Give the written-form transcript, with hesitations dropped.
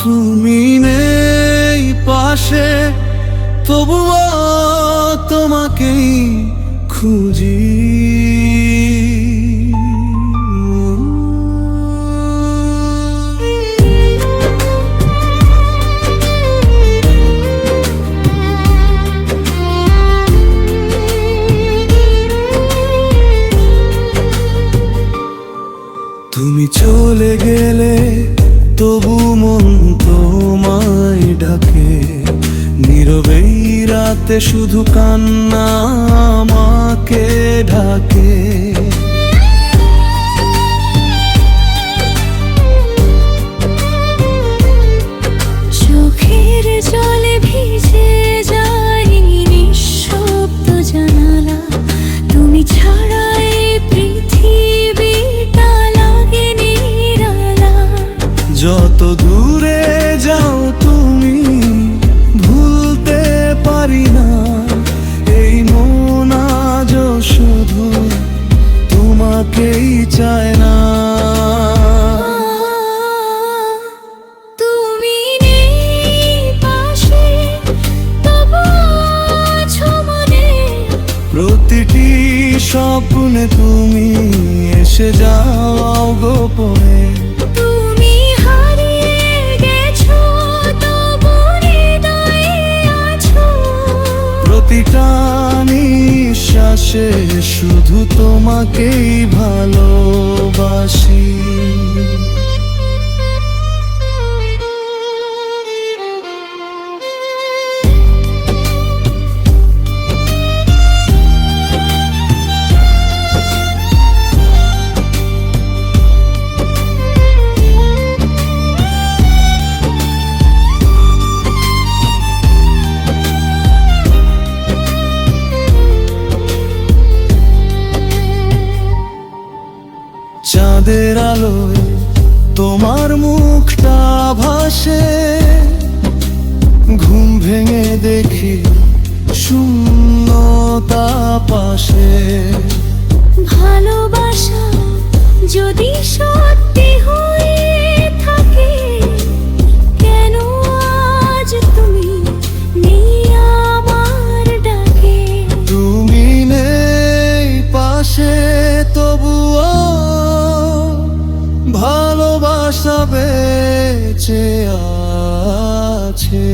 তুমি নেই পাশে, তবুও তোমাকেই খুঁজি। তুমি চলে গেলে তবু মন তোমায় ডাকে, নীরবেই রাতে শুধু কান্না আমাকে ঢাকে। চোখের জলে ভিজে যায় নিঃশব্দ জানালা, তুমি ছাড়া এই পৃথিবীটা লাগে নিরালা। যত দূরে যাও তুমি ভুলতে পারি না, এই মন আজ শুধু তোমাকেই চায় না। তুমি নেই পাশে, তবু আছো মনে। প্রতিটি স্বপ্নে তুমি এসে যাও গোপনে। তুমি হারিয়ে গেছো তবু হৃদয়ে আছো। প্রতিটা নিঃশ্বাসে শুধু তোমাকেই ভালোবাসি। চাঁদের আলোয় তোমার মুখটা ভাসে, ঘুম ভেঙে দেখি শূন্যতা পাশে। ভালোবাসা যদি সত্যি হয়ে থাকে, কেন আজ তুমি নেই আমার ডাকে। তুমি নেই পাশে, তবুও ভালোবাসা বেঁচে আছে।